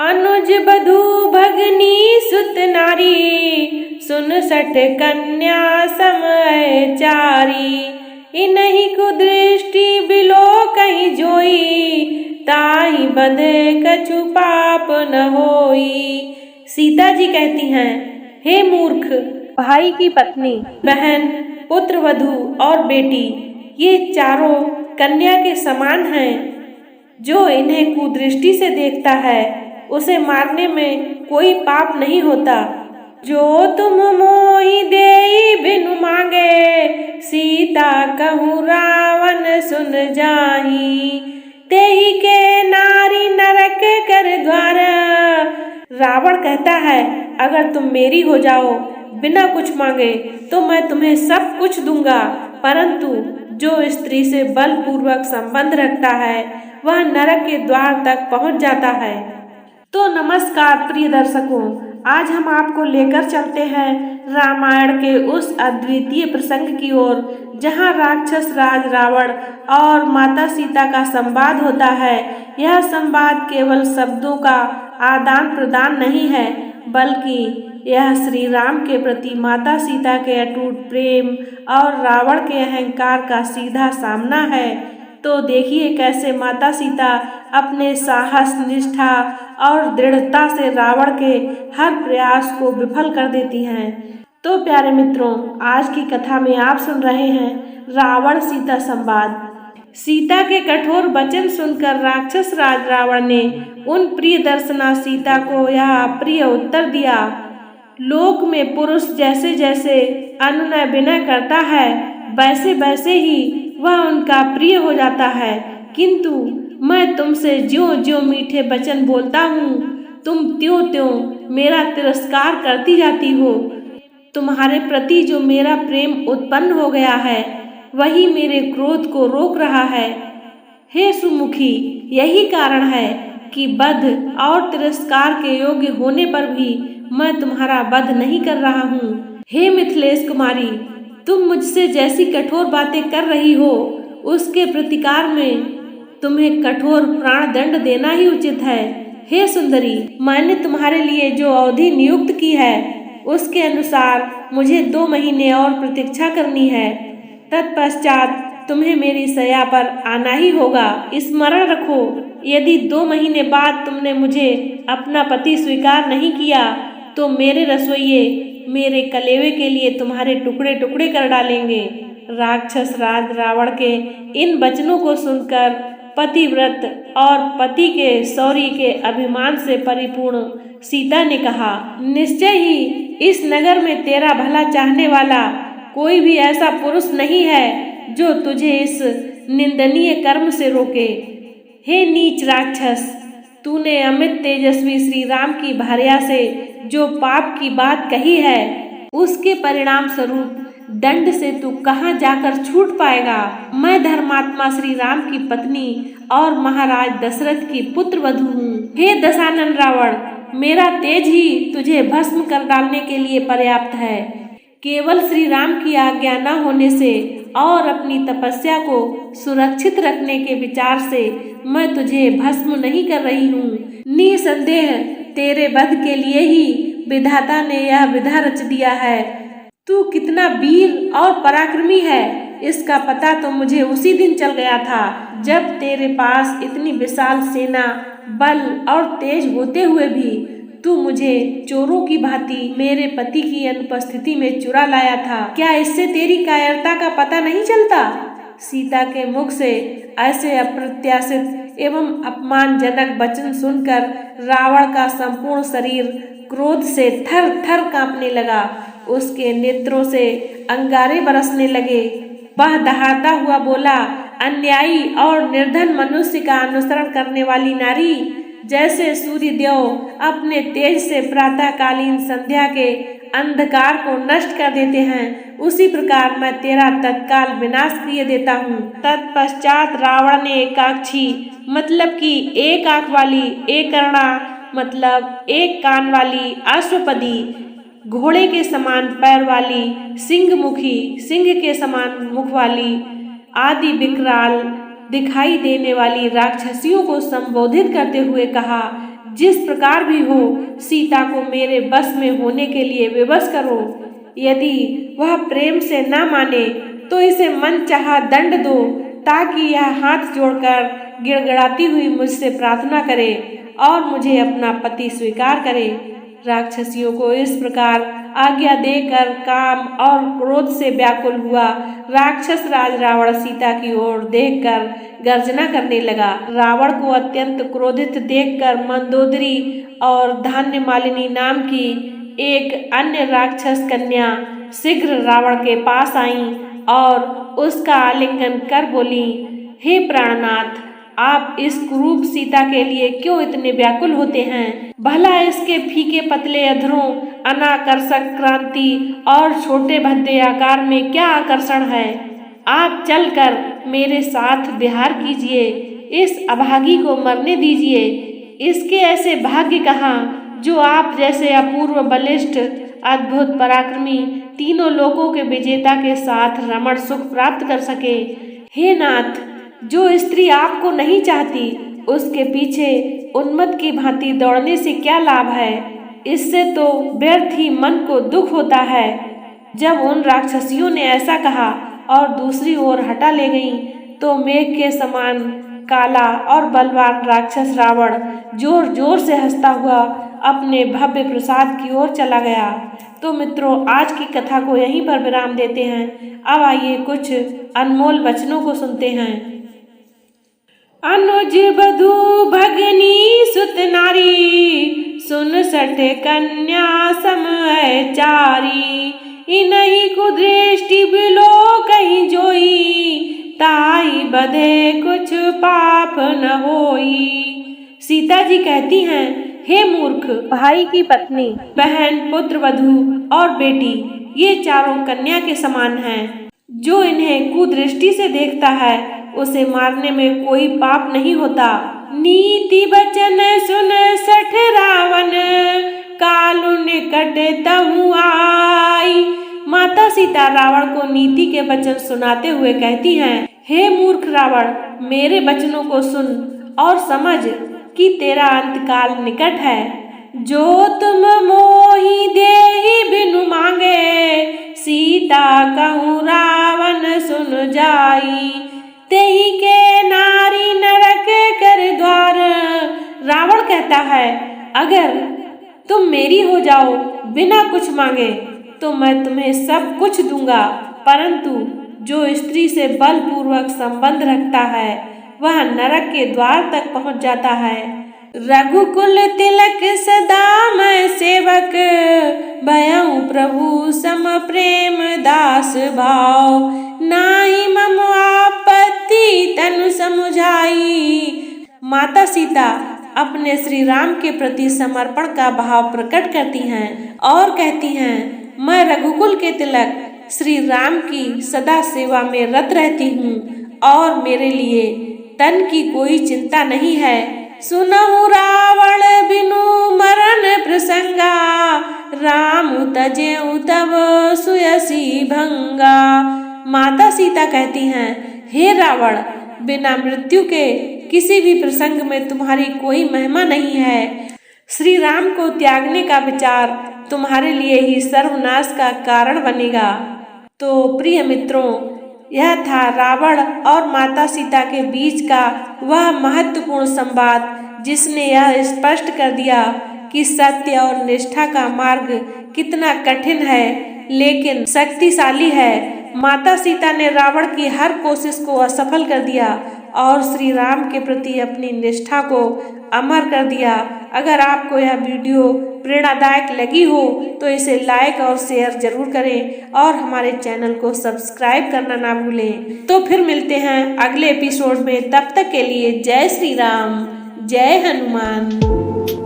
अनुज बधू भगनी सुत नारी, सुन सठ कन्या समय चारी। इन्हीं कुदृष्टि बिलो कहीं जोई, ताई बंधे कछु पाप न होई। सीता जी कहती हैं, हे मूर्ख, भाई की पत्नी, बहन, पुत्र वधू और बेटी, ये चारों कन्या के समान हैं। जो इन्हें कुदृष्टि से देखता है उसे मारने में कोई पाप नहीं होता। जो तुम मोहि देई बिनु मांगे, सीता कहूँ रावण सुन जाही। तेहि के नारी नरक कर द्वार। रावण कहता है, अगर तुम मेरी हो जाओ बिना कुछ मांगे तो मैं तुम्हें सब कुछ दूंगा, परंतु जो स्त्री से बलपूर्वक संबंध रखता है वह नरक के द्वार तक पहुंच जाता है। तो नमस्कार प्रिय दर्शकों, आज हम आपको लेकर चलते हैं रामायण के उस अद्वितीय प्रसंग की ओर जहां राक्षस राज रावण और माता सीता का संवाद होता है। यह संवाद केवल शब्दों का आदान प्रदान नहीं है, बल्कि यह श्री राम के प्रति माता सीता के अटूट प्रेम और रावण के अहंकार का सीधा सामना है। तो देखिए कैसे माता सीता अपने साहस, निष्ठा और दृढ़ता से रावण के हर प्रयास को विफल कर देती हैं। तो प्यारे मित्रों, आज की कथा में आप सुन रहे हैं रावण सीता संवाद। सीता के कठोर वचन सुनकर राक्षस राज रावण ने उन प्रिय दर्शना सीता को यह प्रिय उत्तर दिया, लोक में पुरुष जैसे जैसे अनुनय विनय करता है वैसे वैसे ही वह उनका प्रिय हो जाता है, किंतु मैं तुमसे ज्यों ज्यों मीठे वचन बोलता हूँ तुम त्यों त्यों मेरा तिरस्कार करती जाती हो। तुम्हारे प्रति जो मेरा प्रेम उत्पन्न हो गया है वही मेरे क्रोध को रोक रहा है। हे सुमुखी, यही कारण है कि वध और तिरस्कार के योग्य होने पर भी मैं तुम्हारा वध नहीं कर रहा हूँ। हे मिथिलेश कुमारी, तुम मुझसे जैसी कठोर बातें कर रही हो उसके प्रतिकार में तुम्हें कठोर प्राण दंड देना ही उचित है। हे सुंदरी, मैंने तुम्हारे लिए जो अवधि नियुक्त की है उसके अनुसार मुझे 2 महीने और प्रतीक्षा करनी है। तत्पश्चात तुम्हें मेरी शैया पर आना ही होगा। स्मरण रखो, यदि 2 महीने बाद तुमने मुझे अपना पति स्वीकार नहीं किया तो मेरे रसोइये मेरे कलेवे के लिए तुम्हारे टुकड़े टुकड़े कर डालेंगे। राक्षस राज रावण के इन वचनों को सुनकर पतिव्रत और पति के शौर्य के अभिमान से परिपूर्ण सीता ने कहा, निश्चय ही इस नगर में तेरा भला चाहने वाला कोई भी ऐसा पुरुष नहीं है जो तुझे इस निंदनीय कर्म से रोके। हे नीच राक्षस, तूने अमित तेजस्वी श्री राम की भार्या से जो पाप की बात कही है उसके परिणाम स्वरूप दंड से तू कहाँ जाकर छूट पाएगा। मैं धर्मात्मा श्री राम की पत्नी और महाराज दशरथ की पुत्र वधू हूँ। हे दशानन रावण, मेरा तेज ही तुझे भस्म कर डालने के लिए पर्याप्त है। केवल श्री राम की आज्ञा न होने से और अपनी तपस्या को सुरक्षित रखने के विचार से मैं तुझे भस्म नहीं कर रही हूँ। निसंदेह तेरे वध के लिए ही विधाता ने यह विधा रच दिया है। तू कितना वीर और पराक्रमी है इसका पता तो मुझे उसी दिन चल गया था जब तेरे पास इतनी विशाल सेना, बल और तेज होते हुए भी तू मुझे चोरों की भांति मेरे पति की अनुपस्थिति में चुरा लाया था। क्या इससे तेरी कायरता का पता नहीं चलता? सीता के मुख से ऐसे अप्रत्याशित एवं अपमानजनक वचन सुनकर रावण का संपूर्ण शरीर क्रोध से थर थर कांपने लगा। उसके नेत्रों से अंगारे बरसने लगे। वह दहाड़ता हुआ बोला, अन्यायी और निर्धन मनुष्य का अनुसरण करने वाली नारी, जैसे सूर्य देव अपने तेज से प्रातःकालीन संध्या के अंधकार को नष्ट कर देते हैं, उसी प्रकार मैं तेरा तत्काल विनाश किए देता हूँ। तत्पश्चात रावण ने एकाक्षी मतलब कि एक आंख वाली, एक कर्णा मतलब एक कान वाली, अश्वपदी घोड़े के समान पैर वाली, सिंह मुखी सिंह के समान मुख वाली आदि विकराल दिखाई देने वाली राक्षसियों को संबोधित करते हुए कहा, जिस प्रकार भी हो सीता को मेरे बस में होने के लिए विवश करो। यदि वह प्रेम से न माने तो इसे मनचाहा दंड दो, ताकि यह हाथ जोड़कर गिड़गिड़ाती हुई मुझसे प्रार्थना करे और मुझे अपना पति स्वीकार करे। राक्षसियों को इस प्रकार आज्ञा देकर काम और क्रोध से व्याकुल हुआ राक्षस राज रावण सीता की ओर देखकर गर्जना करने लगा। रावण को अत्यंत क्रोधित देखकर मंदोदरी और धान्य मालिनी नाम की एक अन्य राक्षस कन्या शीघ्र रावण के पास आई और उसका आलिंगन कर बोली, हे प्राणनाथ, आप इस कुरूप सीता के लिए क्यों इतने व्याकुल होते हैं? भला इसके फीके पतले अधरों, अनाकर्षक क्रांति और छोटे भद्दे आकार में क्या आकर्षण है? आप चलकर मेरे साथ विहार कीजिए, इस अभागी को मरने दीजिए। इसके ऐसे भाग्य कहाँ जो आप जैसे अपूर्व बलिष्ठ अद्भुत पराक्रमी तीनों लोकों के विजेता के साथ रमण सुख प्राप्त कर सके। हे नाथ, जो स्त्री आपको नहीं चाहती उसके पीछे उन्मत्त की भांति दौड़ने से क्या लाभ है? इससे तो व्यर्थ ही मन को दुख होता है। जब उन राक्षसियों ने ऐसा कहा और दूसरी ओर हटा ले गईं, तो मेघ के समान काला और बलवान राक्षस रावण जोर जोर से हंसता हुआ अपने भव्य प्रसाद की ओर चला गया। तो मित्रों, आज की कथा को यहीं पर विराम देते हैं। अब आइए कुछ अनमोल वचनों को सुनते हैं। अनुज बधू भगनी सुत नारी, सुन सठ कन्या सम चारी। इनहि कुदृष्टि बिलो कहीं जोई, ताई बधे कुछ पाप न होई। सीता जी कहती हैं, हे मूर्ख, भाई की पत्नी, बहन, पुत्र वधू और बेटी ये चारों कन्या के समान हैं। जो इन्हें कुदृष्टि से देखता है उसे मारने में कोई पाप नहीं होता। नीति वचन सुन सठ रावण, कालु निकट तहु आई। माता सीता रावण को नीति के वचन सुनाते हुए कहती हैं, हे मूर्ख रावण, मेरे वचनों को सुन और समझ कि तेरा अंतकाल निकट है। जो तुम मोहि देहि बिनु मांगे, सीता कहूँ रावण सुन जाई। तेहि के नारी नरक कर द्वार। रावण कहता है, अगर तुम मेरी हो जाओ बिना कुछ मांगे तो मैं तुम्हें सब कुछ दूंगा, परंतु जो स्त्री से बलपूर्वक संबंध रखता है वह नरक के द्वार तक पहुंच जाता है। रघुकुल तिलक सदा मैं सेवक, भयउ प्रभु सम प्रेम दास भाव। नाहि मम आपत्ति तनु समुझाई। माता सीता अपने श्री राम के प्रति समर्पण का भाव प्रकट करती हैं और कहती हैं, मैं रघुकुल के तिलक श्री राम की सदा सेवा में रत रहती हूँ और मेरे लिए तन की कोई चिंता नहीं है। सुनहु रावण बिनु मरण प्रसंगा, राम तजेउ तब सुयसी भंगा। माता सीता कहती हैं, हे रावण, बिना मृत्यु के किसी भी प्रसंग में तुम्हारी कोई महिमा नहीं है। श्री राम को त्यागने का विचार तुम्हारे लिए ही सर्वनाश का कारण बनेगा। तो प्रिय मित्रों, यह था रावण और माता सीता के बीच का वह महत्वपूर्ण संवाद जिसने यह स्पष्ट कर दिया कि सत्य और निष्ठा का मार्ग कितना कठिन है लेकिन शक्तिशाली है। माता सीता ने रावण की हर कोशिश को असफल कर दिया और श्री राम के प्रति अपनी निष्ठा को अमर कर दिया। अगर आपको यह वीडियो प्रेरणादायक लगी हो तो इसे लाइक और शेयर जरूर करें और हमारे चैनल को सब्सक्राइब करना ना भूलें। तो फिर मिलते हैं अगले एपिसोड में, तब तक के लिए जय श्री राम, जय हनुमान।